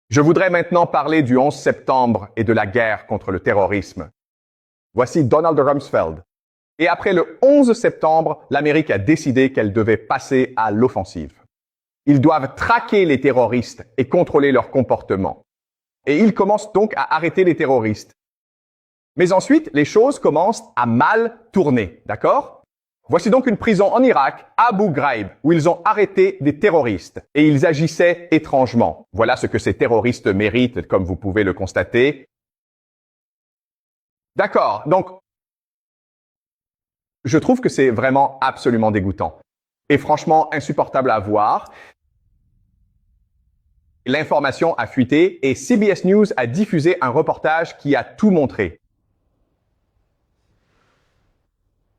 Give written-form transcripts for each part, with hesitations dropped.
Je voudrais maintenant parler du 11 septembre et de la guerre contre le terrorisme. Voici Donald Rumsfeld. Et après le 11 septembre, l'Amérique a décidé qu'elle devait passer à l'offensive. Ils doivent traquer les terroristes et contrôler leur comportement. Et ils commencent donc à arrêter les terroristes. Mais ensuite, les choses commencent à mal tourner, d'accord? Voici donc une prison en Irak, Abu Ghraib, où ils ont arrêté des terroristes. Et ils agissaient étrangement. Voilà ce que ces terroristes méritent, comme vous pouvez le constater. D'accord, donc je trouve que c'est vraiment absolument dégoûtant. Et franchement, insupportable à voir. L'information a fuité et CBS News a diffusé un reportage qui a tout montré.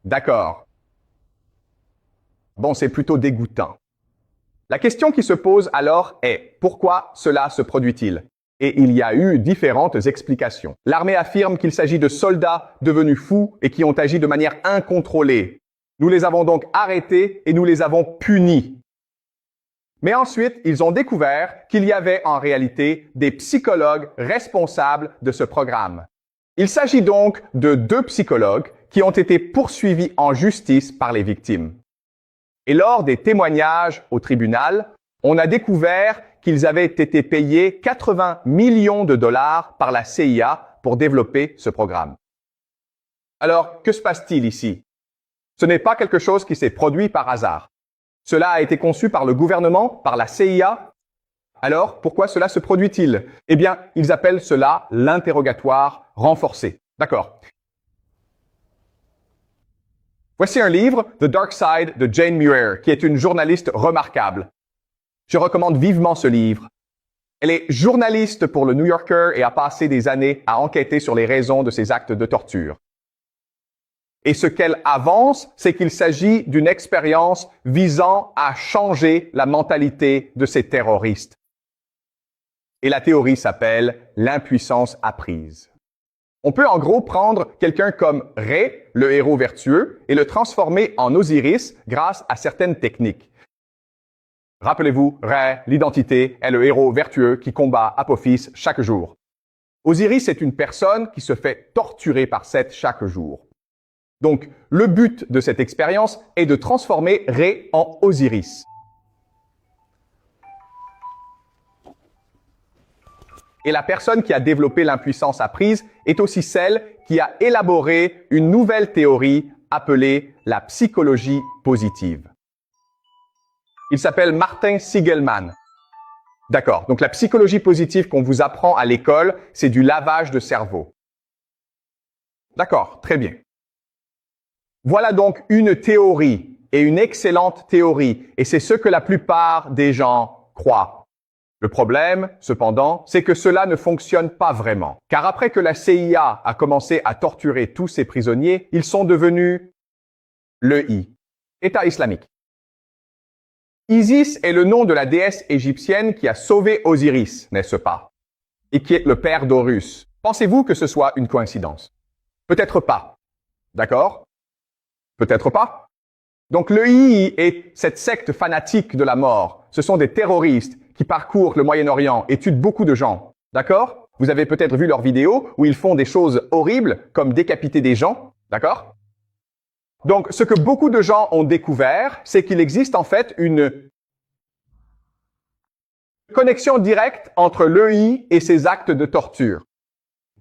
D'accord. Bon, c'est plutôt dégoûtant. La question qui se pose alors est, pourquoi cela se produit-il? Et il y a eu différentes explications. L'armée affirme qu'il s'agit de soldats devenus fous et qui ont agi de manière incontrôlée. Nous les avons donc arrêtés et nous les avons punis. Mais ensuite, ils ont découvert qu'il y avait en réalité des psychologues responsables de ce programme. Il s'agit donc de 2 psychologues qui ont été poursuivis en justice par les victimes. Et lors des témoignages au tribunal, on a découvert qu'ils avaient été payés 80 millions de dollars par la CIA pour développer ce programme. Alors, que se passe-t-il ici? Ce n'est pas quelque chose qui s'est produit par hasard. Cela a été conçu par le gouvernement, par la CIA. Alors, pourquoi cela se produit-il? Eh bien, ils appellent cela l'interrogatoire renforcé. D'accord. Voici un livre, The Dark Side, de Jane Muir, qui est une journaliste remarquable. Je recommande vivement ce livre. Elle est journaliste pour le New Yorker et a passé des années à enquêter sur les raisons de ces actes de torture. Et ce qu'elle avance, c'est qu'il s'agit d'une expérience visant à changer la mentalité de ces terroristes. Et la théorie s'appelle l'impuissance apprise. On peut en gros prendre quelqu'un comme Ré, le héros vertueux, et le transformer en Osiris grâce à certaines techniques. Rappelez-vous, Ré, l'identité, est le héros vertueux qui combat Apophis chaque jour. Osiris est une personne qui se fait torturer par Seth chaque jour. Donc, le but de cette expérience est de transformer Ré en Osiris. Et la personne qui a développé l'impuissance apprise est aussi celle qui a élaboré une nouvelle théorie appelée la psychologie positive. Il s'appelle Martin Seligman. D'accord, donc la psychologie positive qu'on vous apprend à l'école, c'est du lavage de cerveau. D'accord, très bien. Voilà donc une théorie, et une excellente théorie, et c'est ce que la plupart des gens croient. Le problème, cependant, c'est que cela ne fonctionne pas vraiment. Car après que la CIA a commencé à torturer tous ses prisonniers, ils sont devenus l'EI, État islamique. Isis est le nom de la déesse égyptienne qui a sauvé Osiris, n'est-ce pas? Et qui est le père d'Horus. Pensez-vous que ce soit une coïncidence? Peut-être pas. D'accord? Peut-être pas. Donc l'EI est cette secte fanatique de la mort. Ce sont des terroristes qui parcourent le Moyen-Orient et tuent beaucoup de gens. D'accord? Vous avez peut-être vu leurs vidéos où ils font des choses horribles comme décapiter des gens. D'accord? Donc ce que beaucoup de gens ont découvert, c'est qu'il existe en fait une connexion directe entre l'EI et ses actes de torture.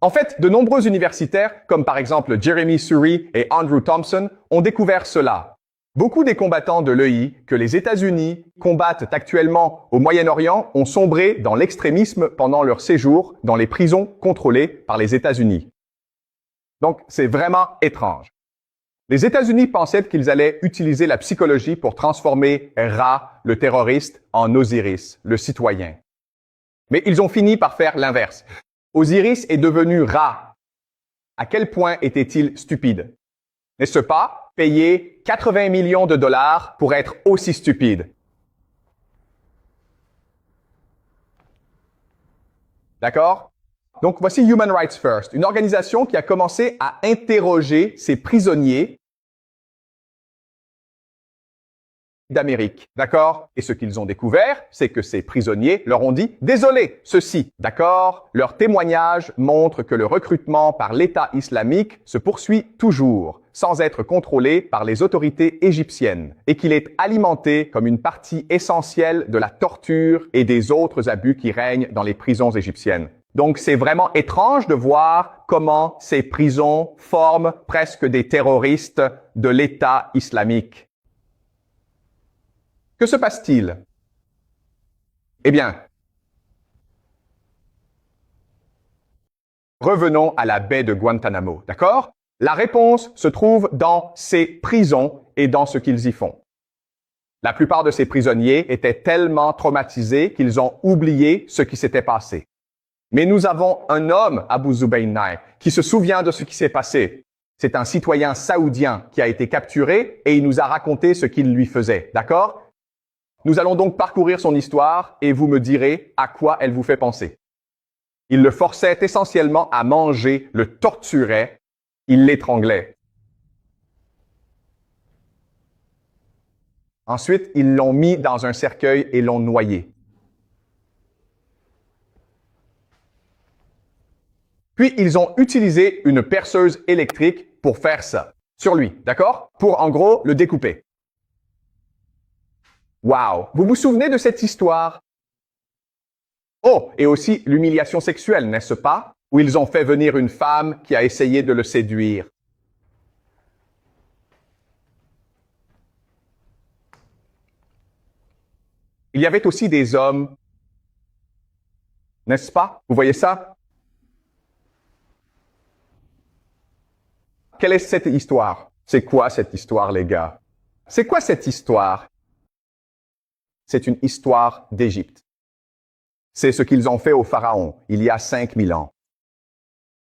En fait, de nombreux universitaires, comme par exemple Jeremy Surrey et Andrew Thompson, ont découvert cela. Beaucoup des combattants de l'EI que les États-Unis combattent actuellement au Moyen-Orient ont sombré dans l'extrémisme pendant leur séjour dans les prisons contrôlées par les États-Unis. Donc, c'est vraiment étrange. Les États-Unis pensaient qu'ils allaient utiliser la psychologie pour transformer Ra, le terroriste, en Osiris, le citoyen. Mais ils ont fini par faire l'inverse. Osiris est devenu Ra. À quel point était-il stupide? N'est-ce pas? Payer 80 millions de dollars pour être aussi stupide. D'accord? Donc voici Human Rights First, une organisation qui a commencé à interroger ses prisonniers d'Amérique. D'accord? Et ce qu'ils ont découvert, c'est que ces prisonniers leur ont dit « Désolé, ceci. » D'accord? Leur témoignage montre que le recrutement par l'État islamique se poursuit toujours, sans être contrôlé par les autorités égyptiennes, et qu'il est alimenté comme une partie essentielle de la torture et des autres abus qui règnent dans les prisons égyptiennes. Donc c'est vraiment étrange de voir comment ces prisons forment presque des terroristes de l'État islamique. Que se passe-t-il? Eh bien, revenons à la baie de Guantanamo, d'accord? La réponse se trouve dans ces prisons et dans ce qu'ils y font. La plupart de ces prisonniers étaient tellement traumatisés qu'ils ont oublié ce qui s'était passé. Mais nous avons un homme, Abu Zubayr, qui se souvient de ce qui s'est passé. C'est un citoyen saoudien qui a été capturé et il nous a raconté ce qu'il lui faisait, d'accord? Nous allons donc parcourir son histoire et vous me direz à quoi elle vous fait penser. Il le forçait essentiellement à manger, le torturait, il l'étranglait. Ensuite, ils l'ont mis dans un cercueil et l'ont noyé. Puis, ils ont utilisé une perceuse électrique pour faire ça, sur lui, d'accord? Pour, en gros, le découper. Wow! Vous vous souvenez de cette histoire? Oh, et aussi l'humiliation sexuelle, n'est-ce pas? Où ils ont fait venir une femme qui a essayé de le séduire. Il y avait aussi des hommes, n'est-ce pas? Vous voyez ça? Quelle est cette histoire? C'est quoi cette histoire, les gars? C'est quoi cette histoire? C'est une histoire d'Égypte. C'est ce qu'ils ont fait au Pharaon il y a 5000 ans.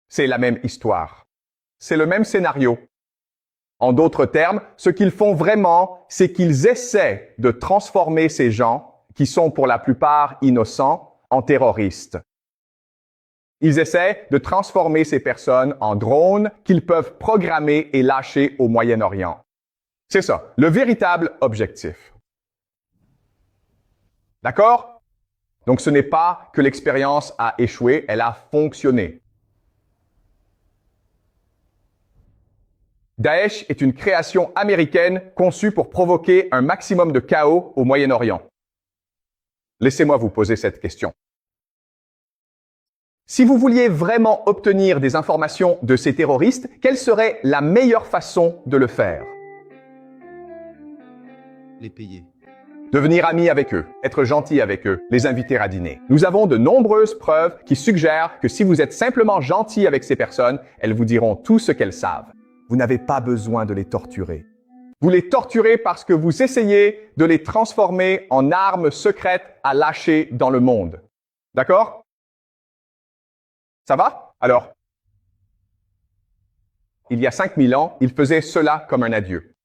C'est la même histoire. C'est le même scénario. En d'autres termes, ce qu'ils font vraiment, c'est qu'ils essaient de transformer ces gens, qui sont pour la plupart innocents, en terroristes. Ils essaient de transformer ces personnes en drones qu'ils peuvent programmer et lâcher au Moyen-Orient. C'est ça, le véritable objectif. D'accord? Donc ce n'est pas que l'expérience a échoué, elle a fonctionné. Daesh est une création américaine conçue pour provoquer un maximum de chaos au Moyen-Orient. Laissez-moi vous poser cette question. Si vous vouliez vraiment obtenir des informations de ces terroristes, quelle serait la meilleure façon de le faire? Les payer. Devenir ami avec eux, être gentil avec eux, les inviter à dîner. Nous avons de nombreuses preuves qui suggèrent que si vous êtes simplement gentil avec ces personnes, elles vous diront tout ce qu'elles savent. Vous n'avez pas besoin de les torturer. Vous les torturez parce que vous essayez de les transformer en armes secrètes à lâcher dans le monde. D'accord? Ça va? Alors, il y a 5000 ans, ils faisaient cela comme un adieu.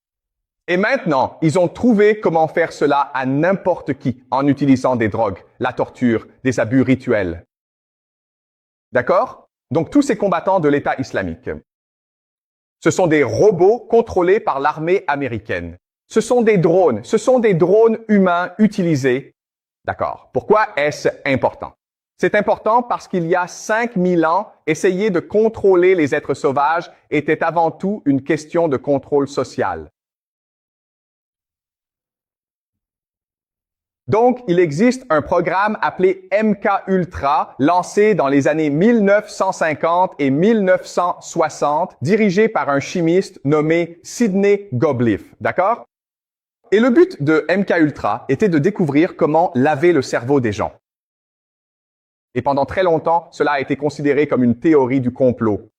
Et maintenant, ils ont trouvé comment faire cela à n'importe qui en utilisant des drogues, la torture, des abus rituels. D'accord? Donc tous ces combattants de l'État islamique, ce sont des robots contrôlés par l'armée américaine. Ce sont des drones humains utilisés. D'accord. Pourquoi est-ce important? C'est important parce qu'il y a 5000 ans, essayer de contrôler les êtres sauvages était avant tout une question de contrôle social. Donc, il existe un programme appelé MKUltra, lancé dans les années 1950 et 1960, dirigé par un chimiste nommé Sidney Gottlieb. D'accord? Et le but de MKUltra était de découvrir comment laver le cerveau des gens. Et pendant très longtemps, cela a été considéré comme une théorie du complot.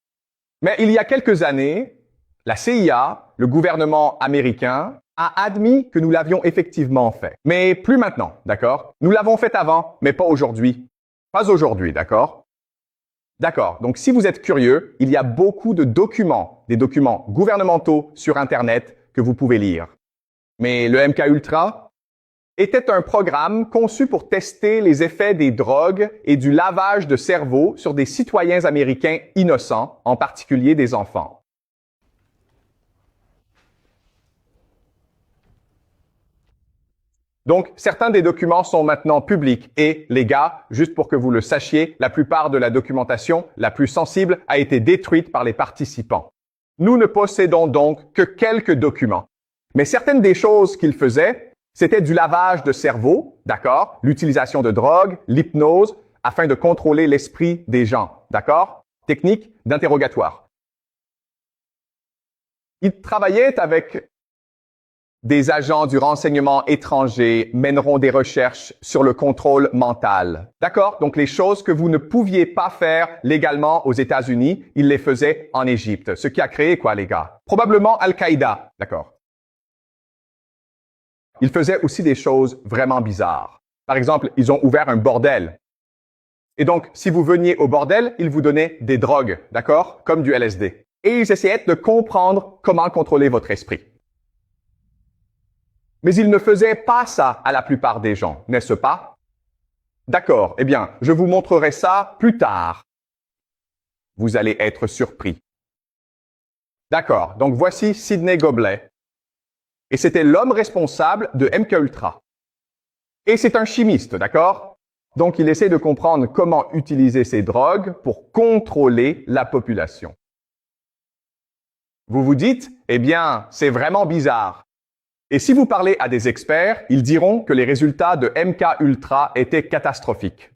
Mais il y a quelques années, la CIA, le gouvernement américain, a admis que nous l'avions effectivement fait. Mais plus maintenant, d'accord? Nous l'avons fait avant, mais pas aujourd'hui. Pas aujourd'hui, d'accord? D'accord. Donc, si vous êtes curieux, il y a beaucoup de documents, des documents gouvernementaux sur Internet que vous pouvez lire. Mais le MKUltra était un programme conçu pour tester les effets des drogues et du lavage de cerveau sur des citoyens américains innocents, en particulier des enfants. Donc, certains des documents sont maintenant publics et, les gars, juste pour que vous le sachiez, la plupart de la documentation la plus sensible a été détruite par les participants. Nous ne possédons donc que quelques documents. Mais certaines des choses qu'ils faisaient, c'était du lavage de cerveau, d'accord? L'utilisation de drogue, l'hypnose, afin de contrôler l'esprit des gens, d'accord? Technique d'interrogatoire. Ils travaillaient avec des agents du renseignement étranger, mèneront des recherches sur le contrôle mental. D'accord? Donc les choses que vous ne pouviez pas faire légalement aux États-Unis, ils les faisaient en Égypte. Ce qui a créé quoi, les gars? Probablement Al-Qaïda. D'accord? Ils faisaient aussi des choses vraiment bizarres. Par exemple, ils ont ouvert un bordel. Et donc, si vous veniez au bordel, ils vous donnaient des drogues, d'accord? Comme du LSD. Et ils essayaient de comprendre comment contrôler votre esprit. Mais ils ne faisaient pas ça à la plupart des gens, n'est-ce pas? D'accord, eh bien, je vous montrerai ça plus tard. Vous allez être surpris. D'accord, donc voici Sidney Goblet. Et c'était l'homme responsable de MKUltra. Et c'est un chimiste, d'accord? Donc il essaie de comprendre comment utiliser ces drogues pour contrôler la population. Vous vous dites, eh bien, c'est vraiment bizarre. Et si vous parlez à des experts, ils diront que les résultats de MKUltra étaient catastrophiques.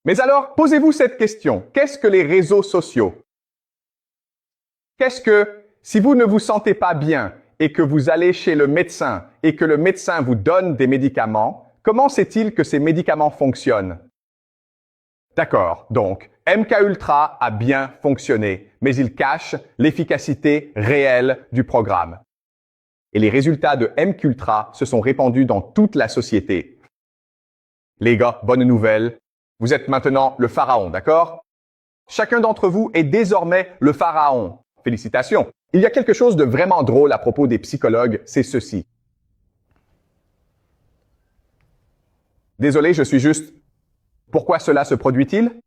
Mais alors, posez-vous cette question. Qu'est-ce que les réseaux sociaux? Qu'est-ce que, si vous ne vous sentez pas bien et que vous allez chez le médecin et que le médecin vous donne des médicaments, comment sait-il que ces médicaments fonctionnent? D'accord, donc MKUltra a bien fonctionné, mais il cache l'efficacité réelle du programme. Et les résultats de MKUltra se sont répandus dans toute la société. Les gars, bonne nouvelle, vous êtes maintenant le pharaon, d'accord? Chacun d'entre vous est désormais le pharaon. Félicitations. Il y a quelque chose de vraiment drôle à propos des psychologues, c'est ceci. Désolé, je suis juste... Pourquoi cela se produit-il?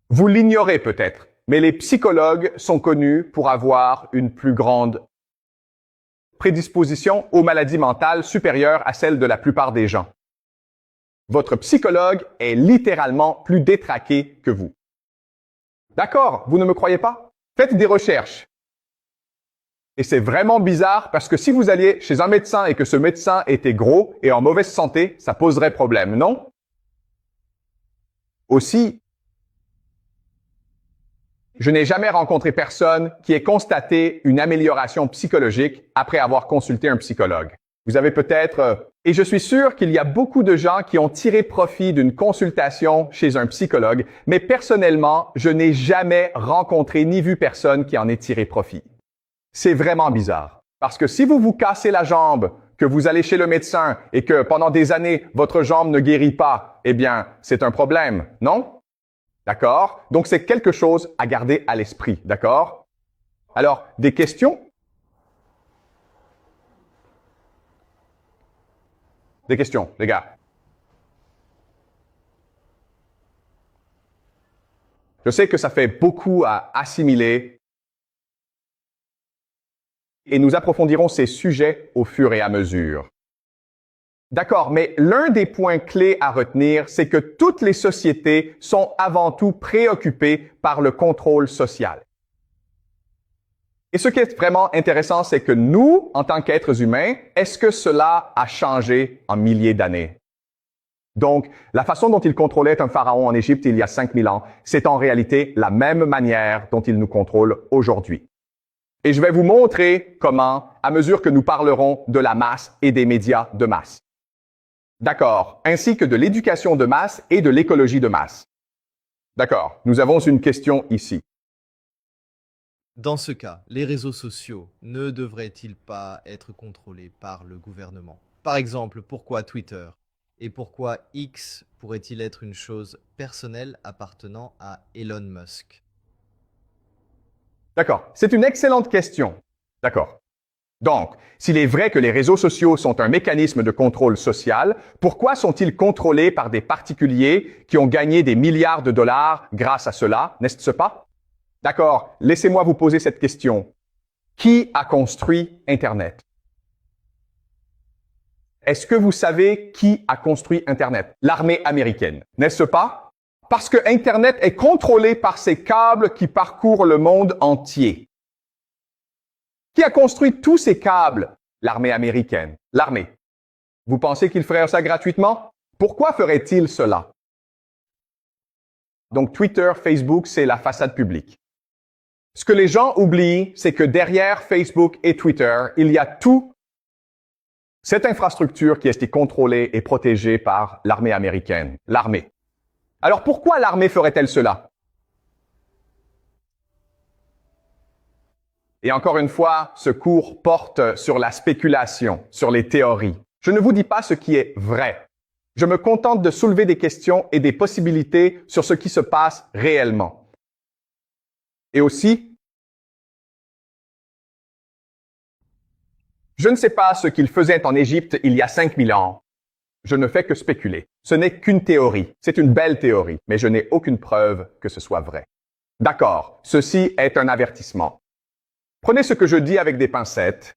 Vous l'ignorez peut-être, mais les psychologues sont connus pour avoir une plus grande prédisposition aux maladies mentales supérieure à celle de la plupart des gens. Votre psychologue est littéralement plus détraqué que vous. D'accord, vous ne me croyez pas? Faites des recherches. Et c'est vraiment bizarre parce que si vous alliez chez un médecin et que ce médecin était gros et en mauvaise santé, ça poserait problème, non? Aussi, je n'ai jamais rencontré personne qui ait constaté une amélioration psychologique après avoir consulté un psychologue. Vous avez peut-être... Et je suis sûr qu'il y a beaucoup de gens qui ont tiré profit d'une consultation chez un psychologue, mais personnellement, je n'ai jamais rencontré ni vu personne qui en ait tiré profit. C'est vraiment bizarre. Parce que si vous vous cassez la jambe, que vous allez chez le médecin et que pendant des années, votre jambe ne guérit pas, eh bien, c'est un problème, non? D'accord? Donc, c'est quelque chose à garder à l'esprit, d'accord? Alors, des questions? Des questions, les gars. Je sais que ça fait beaucoup à assimiler et nous approfondirons ces sujets au fur et à mesure. D'accord, mais l'un des points clés à retenir, c'est que toutes les sociétés sont avant tout préoccupées par le contrôle social. Et ce qui est vraiment intéressant, c'est que nous, en tant qu'êtres humains, est-ce que cela a changé en milliers d'années? Donc, la façon dont il contrôlait un pharaon en Égypte il y a 5000 ans, c'est en réalité la même manière dont il nous contrôle aujourd'hui. Et je vais vous montrer comment, à mesure que nous parlerons de la masse et des médias de masse. D'accord, ainsi que de l'éducation de masse et de l'écologie de masse. D'accord, nous avons une question ici. Dans ce cas, les réseaux sociaux ne devraient-ils pas être contrôlés par le gouvernement? Par exemple, pourquoi Twitter? Et pourquoi X pourrait-il être une chose personnelle appartenant à Elon Musk? D'accord, c'est une excellente question. D'accord. Donc, s'il est vrai que les réseaux sociaux sont un mécanisme de contrôle social, pourquoi sont-ils contrôlés par des particuliers qui ont gagné des milliards de dollars grâce à cela, n'est-ce pas? D'accord, laissez-moi vous poser cette question. Qui a construit Internet? Est-ce que vous savez qui a construit Internet? L'armée américaine, n'est-ce pas? Parce que Internet est contrôlé par ces câbles qui parcourent le monde entier. Qui a construit tous ces câbles? L'armée américaine. L'armée. Vous pensez qu'ils feraient ça gratuitement? Pourquoi ferait-il cela? Donc Twitter, Facebook, c'est la façade publique. Ce que les gens oublient, c'est que derrière Facebook et Twitter, il y a tout cette infrastructure qui a été contrôlée et protégée par l'armée américaine, l'armée. Alors pourquoi l'armée ferait-elle cela? Et encore une fois, ce cours porte sur la spéculation, sur les théories. Je ne vous dis pas ce qui est vrai. Je me contente de soulever des questions et des possibilités sur ce qui se passe réellement. Et aussi, je ne sais pas ce qu'ils faisaient en Égypte il y a 5000 ans. Je ne fais que spéculer. Ce n'est qu'une théorie. C'est une belle théorie, mais je n'ai aucune preuve que ce soit vrai. D'accord, ceci est un avertissement. Prenez ce que je dis avec des pincettes.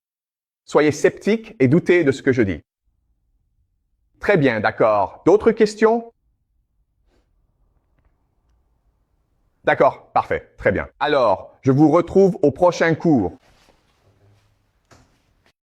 Soyez sceptiques et doutez de ce que je dis. Très bien, d'accord. D'autres questions? D'accord, parfait, très bien. Alors, je vous retrouve au prochain cours.